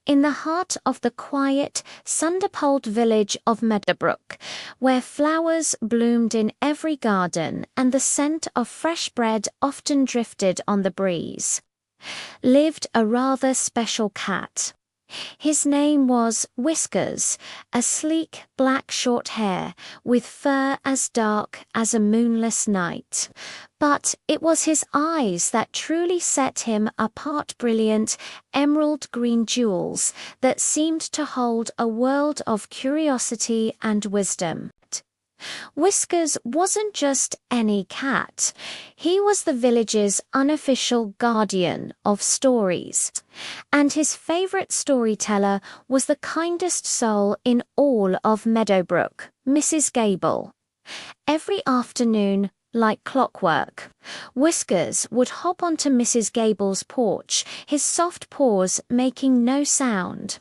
in the heart of the quiet, sun-dappled village of Meadowbrook, where flowers bloomed in every garden and the scent of fresh bread often drifted on the breeze, lived a rather special cat. His name was Whiskers, a sleek black short hair with fur as dark as a moonless night. But it was his eyes that truly set him apart, brilliant emerald green jewels that seemed to hold a world of curiosity and wisdom. Whiskers wasn't just any cat. He was the village's unofficial guardian of stories, and his favorite storyteller was the kindest soul in all of Meadowbrook, Mrs. Gable. Every afternoon, like clockwork, Whiskers would hop onto Mrs. Gable's porch, his soft paws making no sound.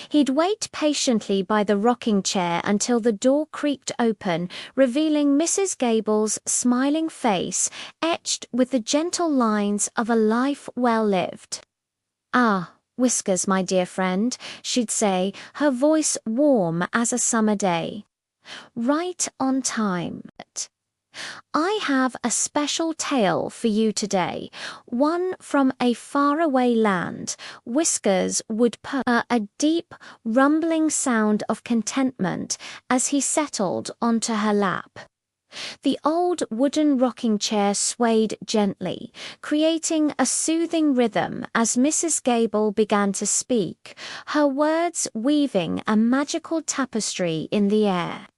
He'd wait patiently by the rocking chair until the door creaked open, revealing Mrs. Gable's smiling face etched with the gentle lines of a life well lived. "Ah, Whiskers, my dear friend," she'd say, her voice warm as a summer day. "Right on time. I have a special tale for you today, one from a faraway land." Whiskers would purr, a deep, rumbling sound of contentment as he settled onto her lap. The old wooden rocking chair swayed gently, creating a soothing rhythm as Mrs. Gable began to speak, her words weaving a magical tapestry in the air.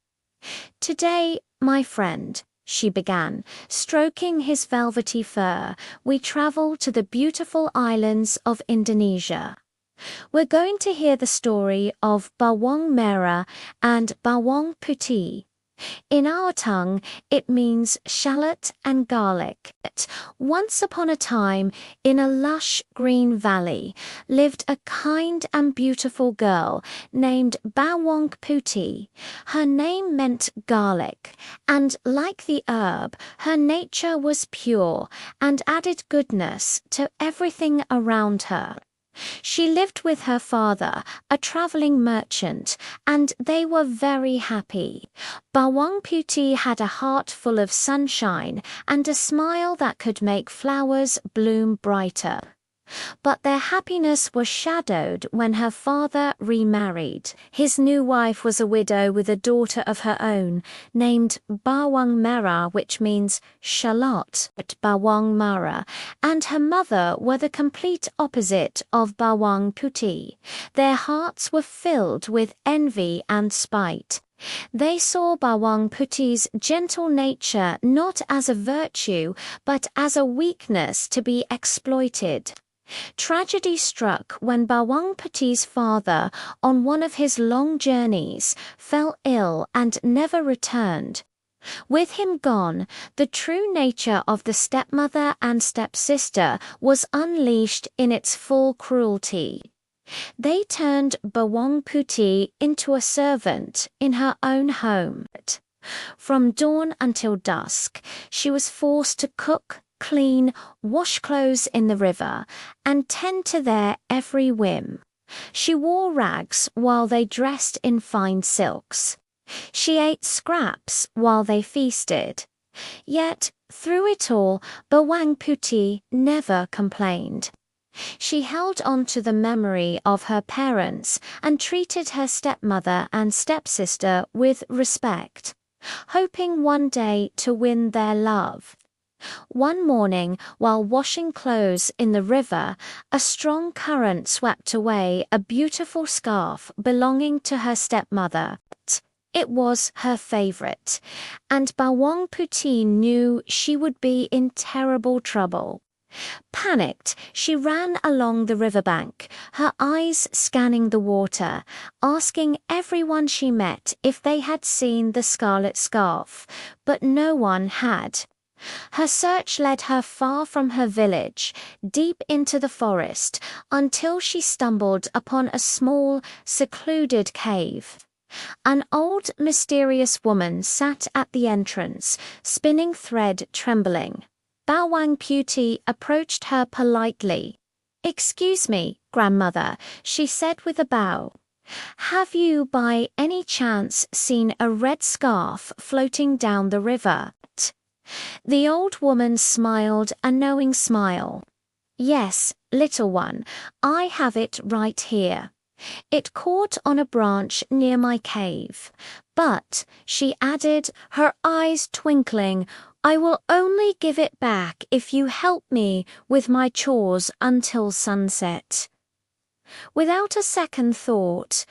"Today, my friend," she began, stroking his velvety fur, "we travel to the beautiful islands of Indonesia. We're going to hear the story of Bawang Merah and Bawang Putih. In our tongue, it means shallot and garlic. Once upon a time, in a lush green valley, lived a kind and beautiful girl named Bawang Putih. Her name meant garlic, and like the herb, her nature was pure and added goodness to everything around her. She lived with her father, a traveling merchant, and they were very happy. Bawang Putih had a heart full of sunshine and a smile that could make flowers bloom brighter. But their happiness was shadowed when her father remarried. His new wife was a widow with a daughter of her own, named Bawang Merah, which means shallot at Bawang Merah, and her mother were the complete opposite of Bawang Putih. Their hearts were filled with envy and spite. They saw Bawang Putih's gentle nature not as a virtue, but as a weakness to be exploited. Tragedy struck when Bawang Putih's father, on one of his long journeys, fell ill and never returned. With him gone, the true nature of the stepmother and stepsister was unleashed in its full cruelty. They turned Bawang Putih into a servant in her own home. From dawn until dusk, she was forced to cook, clean, wash clothes in the river, and tend to their every whim. She wore rags while they dressed in fine silks. She ate scraps while they feasted. Yet, through it all, Bawang Putih never complained. She held on to the memory of her parents and treated her stepmother and stepsister with respect, hoping one day to win their love. One morning, while washing clothes in the river, a strong current swept away a beautiful scarf belonging to her stepmother. It was her favorite, and Bawang Putih knew she would be in terrible trouble. Panicked, she ran along the riverbank, her eyes scanning the water, asking everyone she met if they had seen the scarlet scarf, but no one had. Her search led her far from her village, deep into the forest, until she stumbled upon a small, secluded cave. An old, mysterious woman sat at the entrance, spinning thread trembling. Bawang Putih approached her politely. "Excuse me, grandmother," she said with a bow. "Have you by any chance seen a red scarf floating down the river?" The old woman smiled a knowing smile. "Yes, little one, I have it right here. It caught on a branch near my cave. But," she added, her eyes twinkling, "I will only give it back if you help me with my chores until sunset." Without a second thought,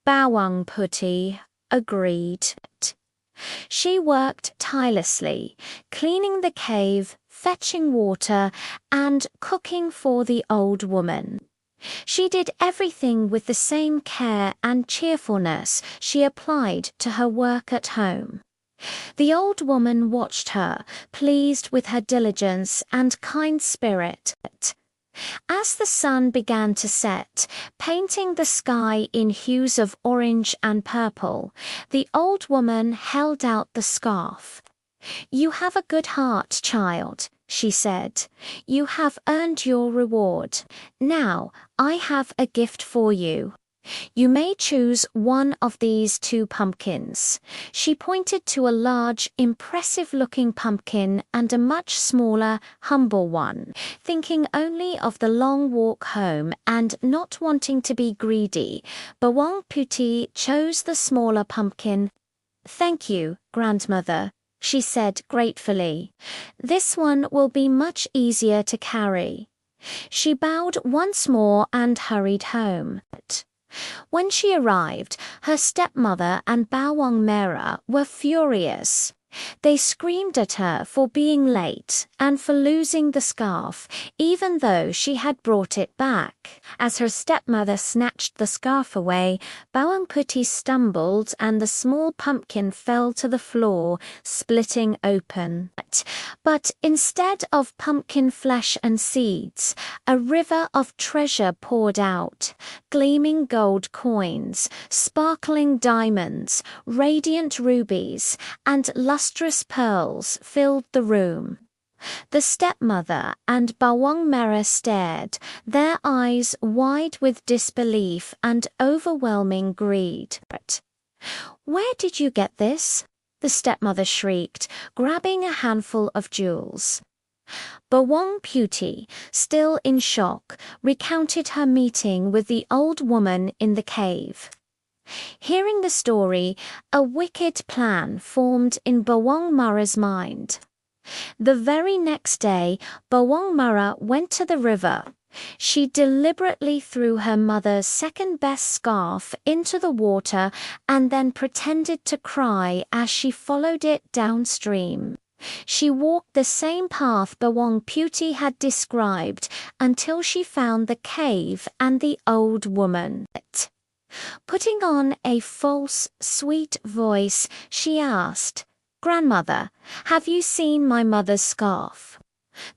Bawang Putih agreed. She worked tirelessly, cleaning the cave, fetching water, and cooking for the old woman. She did everything with the same care and cheerfulness she applied to her work at home. The old woman watched her, pleased with her diligence and kind spirit. As the sun began to set, painting the sky in hues of orange and purple, the old woman held out the scarf. "You have a good heart, child," she said. "You have earned your reward. Now, I have a gift for you. You may choose one of these two pumpkins." She pointed to a large, impressive-looking pumpkin and a much smaller, humble one, thinking only of the long walk home and not wanting to be greedy. Bawang Putih chose the smaller pumpkin. "Thank you, grandmother," she said gratefully. "This one will be much easier to carry." She bowed once more and hurried home. When she arrived, her stepmother and Bawang Merah were furious. They screamed at her for being late and for losing the scarf, even though she had brought it back. As her stepmother snatched the scarf away, Bawang Putih stumbled and the small pumpkin fell to the floor, splitting open. But instead of pumpkin flesh and seeds, a river of treasure poured out. Gleaming gold coins, sparkling diamonds, radiant rubies, and lustrous pearls filled the room. The stepmother and Bawang Merah stared, their eyes wide with disbelief and overwhelming greed. "Where did you get this?" the stepmother shrieked, grabbing a handful of jewels. Bawang Putih, still in shock, recounted her meeting with the old woman in the cave. Hearing the story, a wicked plan formed in Bawang Merah's mind. The very next day, Bawang Merah went to the river. She deliberately threw her mother's second-best scarf into the water and then pretended to cry as she followed it downstream. She walked the same path Bawang Putih had described until she found the cave and the old woman. Putting on a false, sweet voice, she asked, "Grandmother, have you seen my mother's scarf?"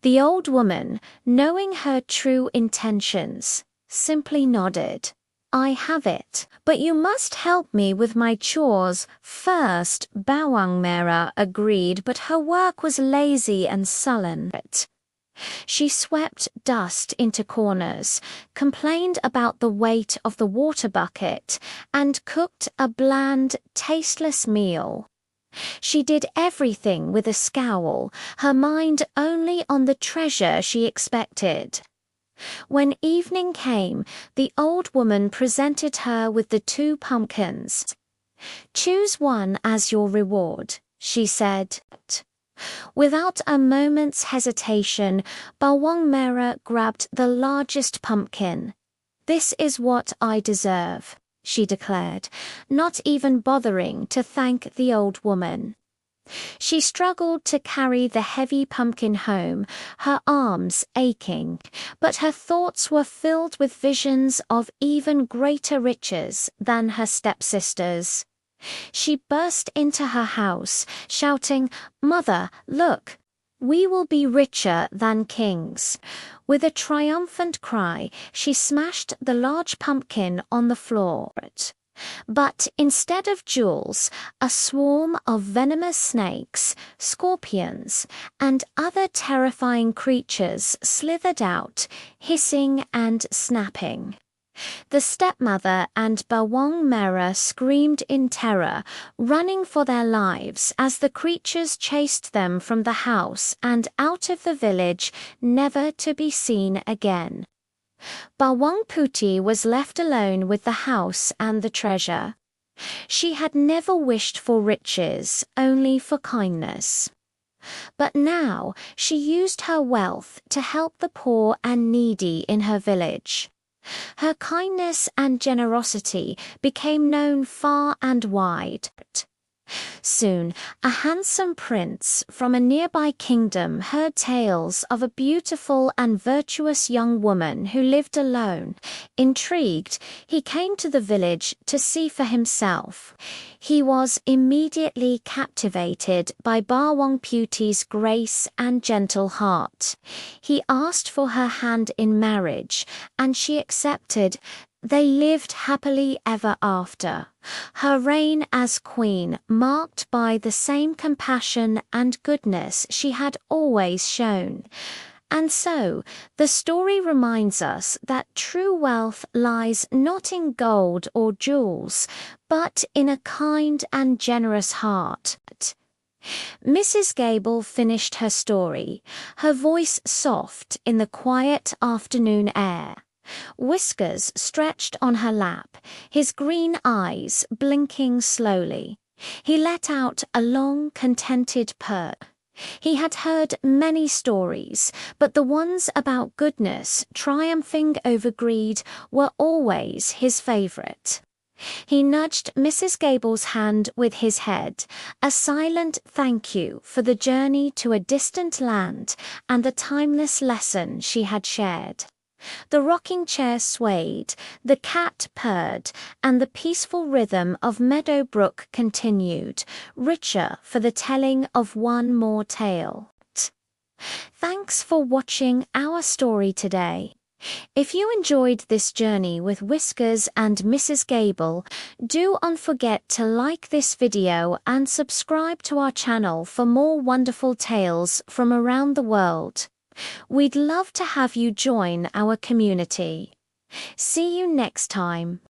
The old woman, knowing her true intentions, simply nodded. "I have it, but you must help me with my chores first." Bawang Merah agreed, but her work was lazy and sullen. She swept dust into corners, complained about the weight of the water bucket, and cooked a bland, tasteless meal. She did everything with a scowl, her mind only on the treasure she expected. When evening came, the old woman presented her with the two pumpkins. "Choose one as your reward," she said. Without a moment's hesitation, Bawang Merah grabbed the largest pumpkin. "This is what I deserve," she declared, not even bothering to thank the old woman. She struggled to carry the heavy pumpkin home, her arms aching, but her thoughts were filled with visions of even greater riches than her stepsisters. She burst into her house, shouting, "Mother, look! We will be richer than kings." With a triumphant cry, she smashed the large pumpkin on the floor. But instead of jewels, a swarm of venomous snakes, scorpions, and other terrifying creatures slithered out, hissing and snapping. The stepmother and Bawang Merah screamed in terror, running for their lives as the creatures chased them from the house and out of the village, never to be seen again. Bawang Putih was left alone with the house and the treasure. She had never wished for riches, only for kindness. But now she used her wealth to help the poor and needy in her village. Her kindness and generosity became known far and wide. Soon, a handsome prince from a nearby kingdom heard tales of a beautiful and virtuous young woman who lived alone. Intrigued, he came to the village to see for himself. He was immediately captivated by Bawang Putih's grace and gentle heart. He asked for her hand in marriage, and she accepted. They lived happily ever after, her reign as queen marked by the same compassion and goodness she had always shown. And so, the story reminds us that true wealth lies not in gold or jewels, but in a kind and generous heart. Mrs. Gable finished her story, her voice soft in the quiet afternoon air. Whiskers stretched on her lap, his green eyes blinking slowly. He let out a long, contented purr. He had heard many stories, but the ones about goodness triumphing over greed were always his favorite. He nudged Mrs. Gable's hand with his head, a silent thank you for the journey to a distant land and the timeless lesson she had shared. The rocking chair swayed, the cat purred, and the peaceful rhythm of Meadowbrook continued, richer for the telling of one more tale. Thanks for watching our story today. If you enjoyed this journey with Whiskers and Mrs. Gable, do not forget to like this video and subscribe to our channel for more wonderful tales from around the world. We'd love to have you join our community. See you next time.